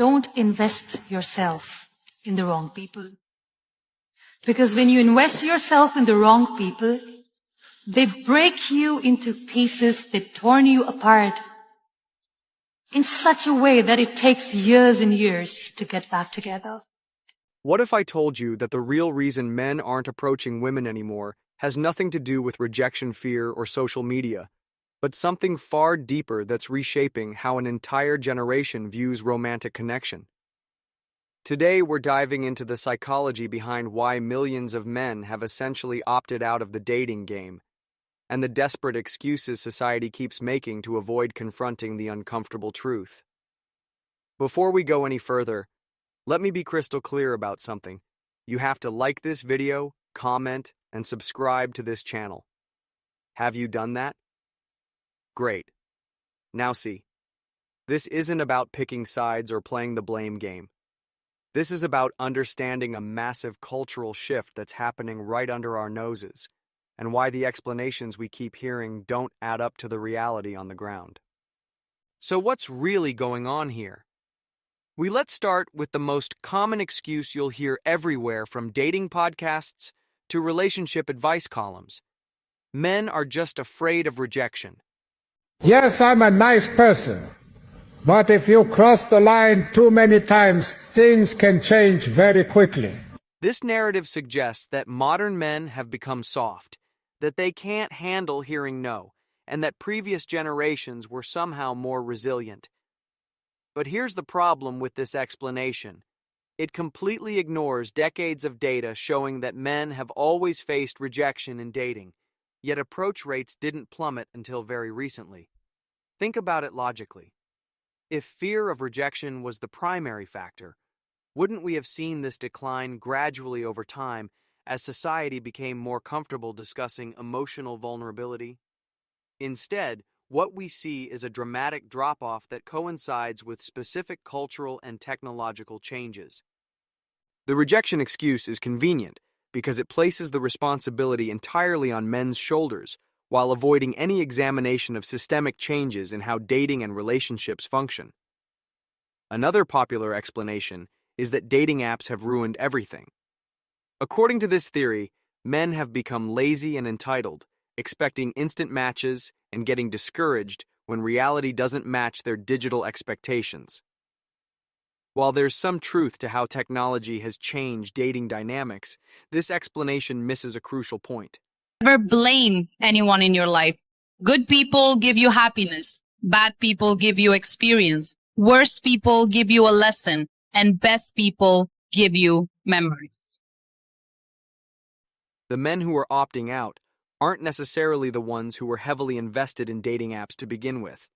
don't invest yourself in the wrong people. Because when you invest yourself in the wrong people, they break you into pieces, they torn you apart in such a way that it takes years and years to get back together. What if I told you that the real reason men aren't approaching women anymore has nothing to do with rejection fear or social media, but something far deeper that's reshaping how an entire generation views romantic connection? Today, we're diving into the psychology behind why millions of men have essentially opted out of the dating game, and the desperate excuses society keeps making to avoid confronting the uncomfortable truth. Before we go any further, let me be crystal clear about something. You have to like this video, comment, and subscribe to this channel. Have you done that? Great. Now see, this isn't about picking sides or playing the blame game. This is about understanding a massive cultural shift that's happening right under our noses, and why the explanations we keep hearing don't add up to the reality on the ground. So what's really going on here? Let's start with the most common excuse you'll hear everywhere, from dating podcasts to relationship advice columns. Men are just afraid of rejection. Yes, I'm a nice person, but if you cross the line too many times, things can change very quickly. This narrative suggests that modern men have become soft, that they can't handle hearing no, and that previous generations were somehow more resilient. But here's the problem with this explanation. It completely ignores decades of data showing that men have always faced rejection in dating, yet approach rates didn't plummet until very recently. Think about it logically. If fear of rejection was the primary factor, wouldn't we have seen this decline gradually over time as society became more comfortable discussing emotional vulnerability? Instead, what we see is a dramatic drop-off that coincides with specific cultural and technological changes. The rejection excuse is convenient because it places the responsibility entirely on men's shoulders while avoiding any examination of systemic changes in how dating and relationships function. Another popular explanation is that dating apps have ruined everything. According to this theory, men have become lazy and entitled, expecting instant matches and getting discouraged when reality doesn't match their digital expectations. While there's some truth to how technology has changed dating dynamics, this explanation misses a crucial point. Never blame anyone in your life. Good people give you happiness. Bad people give you experience. Worse people give you a lesson. And best people give you memories. The men who are opting out aren't necessarily the ones who were heavily invested in dating apps to begin with.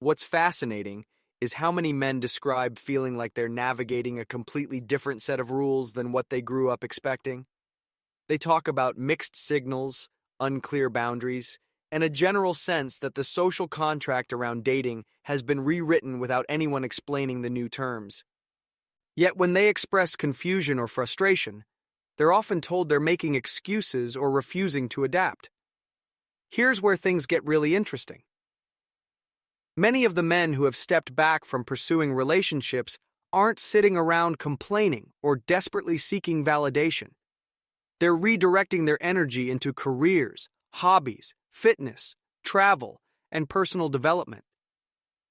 What's fascinating is how many men describe feeling like they're navigating a completely different set of rules than what they grew up expecting. They talk about mixed signals, unclear boundaries, and a general sense that the social contract around dating has been rewritten without anyone explaining the new terms. Yet when they express confusion or frustration, they're often told they're making excuses or refusing to adapt. Here's where things get really interesting. Many of the men who have stepped back from pursuing relationships aren't sitting around complaining or desperately seeking validation. They're redirecting their energy into careers, hobbies, fitness, travel, and personal development.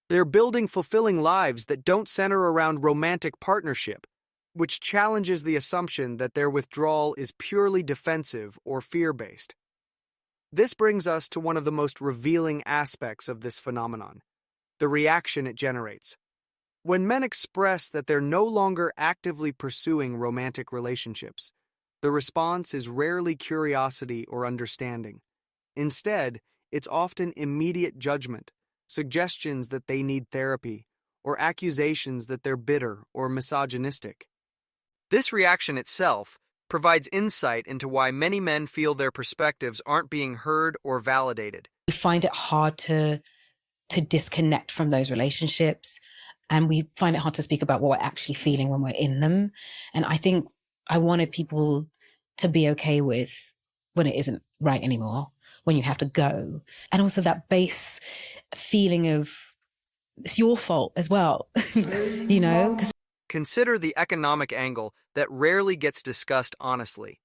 They're building fulfilling lives that don't center around romantic partnership, which challenges the assumption that their withdrawal is purely defensive or fear-based. This brings us to one of the most revealing aspects of this phenomenon: the reaction it generates. When men express that they're no longer actively pursuing romantic relationships, the response is rarely curiosity or understanding. Instead, it's often immediate judgment, suggestions that they need therapy, or accusations that they're bitter or misogynistic. This reaction itself provides insight into why many men feel their perspectives aren't being heard or validated. We find it hard to disconnect from those relationships, and we find it hard to speak about what we're actually feeling when we're in them. And I think I wanted people to be okay with when it isn't right anymore, when you have to go. And also that base feeling of it's your fault as well, you know? 'Cause Consider the economic angle that rarely gets discussed honestly.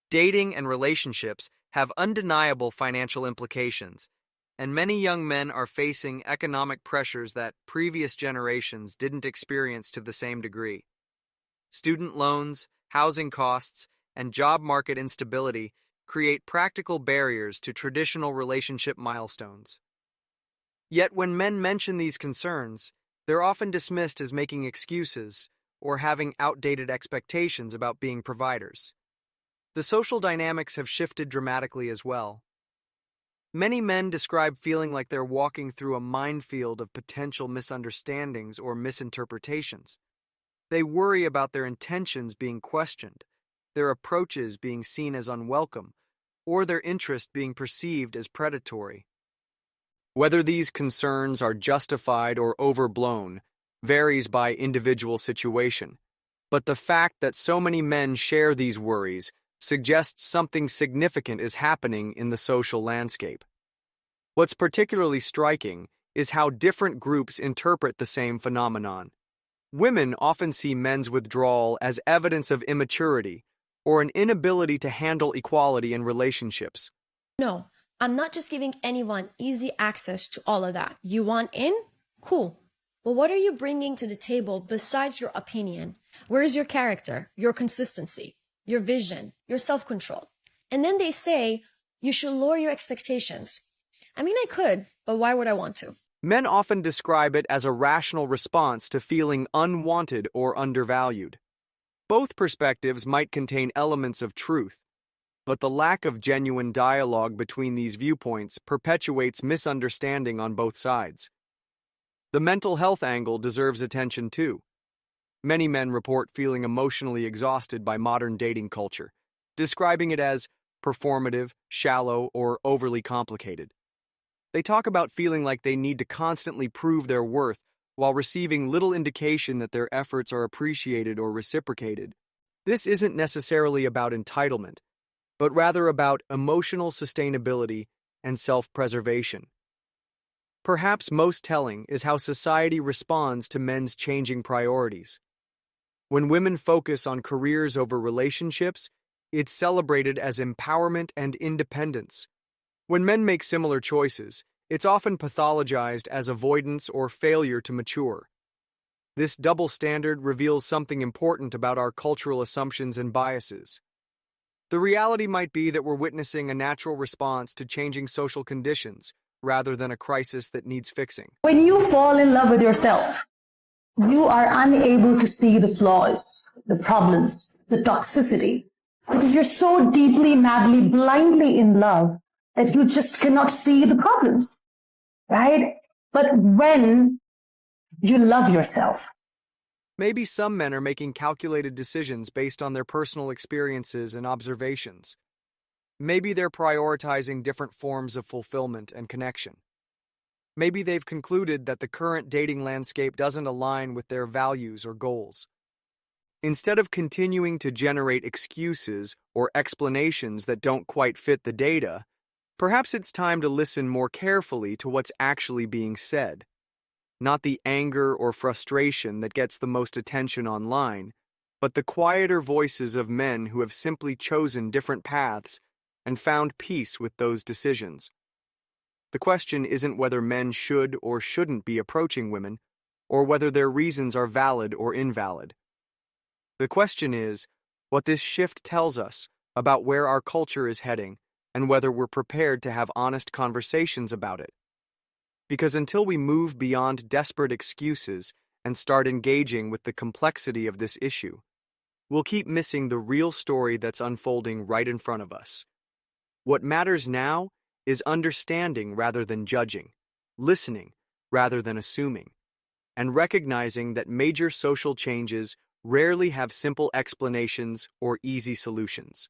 Dating and relationships have undeniable financial implications, and many young men are facing economic pressures that previous generations didn't experience to the same degree. Student loans, housing costs, and job market instability create practical barriers to traditional relationship milestones. Yet when men mention these concerns, they're often dismissed as making excuses or having outdated expectations about being providers. The social dynamics have shifted dramatically as well. Many men describe feeling like they're walking through a minefield of potential misunderstandings or misinterpretations. They worry about their intentions being questioned, their approaches being seen as unwelcome, or their interest being perceived as predatory. Whether these concerns are justified or overblown varies by individual situation, but the fact that so many men share these worries suggests something significant is happening in the social landscape. What's particularly striking is how different groups interpret the same phenomenon. Women often see men's withdrawal as evidence of immaturity or an inability to handle equality in relationships. No, I'm not just giving anyone easy access to all of that. You want in? Cool. But what are you bringing to the table besides your opinion? Where is your character, your consistency, your vision, your self-control? And then they say you should lower your expectations. I mean, I could, but why would I want to? Men often describe it as a rational response to feeling unwanted or undervalued. Both perspectives might contain elements of truth, but the lack of genuine dialogue between these viewpoints perpetuates misunderstanding on both sides. The mental health angle deserves attention too. Many men report feeling emotionally exhausted by modern dating culture, describing it as performative, shallow, or overly complicated. They talk about feeling like they need to constantly prove their worth while receiving little indication that their efforts are appreciated or reciprocated. This isn't necessarily about entitlement, but rather about emotional sustainability and self-preservation. Perhaps most telling is how society responds to men's changing priorities. When women focus on careers over relationships, it's celebrated as empowerment and independence. When men make similar choices, it's often pathologized as avoidance or failure to mature. This double standard reveals something important about our cultural assumptions and biases. The reality might be that we're witnessing a natural response to changing social conditions rather than a crisis that needs fixing. When you fall in love with yourself, you are unable to see the flaws, the problems, the toxicity, because you're so deeply, madly, blindly in love that you just cannot see the problems, right? But when you love yourself, Maybe some men are making calculated decisions based on their personal experiences and observations. Maybe they're prioritizing different forms of fulfillment and connection. Maybe they've concluded that the current dating landscape doesn't align with their values or goals. Instead of continuing to generate excuses or explanations that don't quite fit the data, perhaps it's time to listen more carefully to what's actually being said. Not the anger or frustration that gets the most attention online, but the quieter voices of men who have simply chosen different paths and found peace with those decisions. The question isn't whether men should or shouldn't be approaching women, or whether their reasons are valid or invalid. The question is what this shift tells us about where our culture is heading and whether we're prepared to have honest conversations about it. Because until we move beyond desperate excuses and start engaging with the complexity of this issue, we'll keep missing the real story that's unfolding right in front of us. What matters now is understanding rather than judging, listening rather than assuming, and recognizing that major social changes rarely have simple explanations or easy solutions.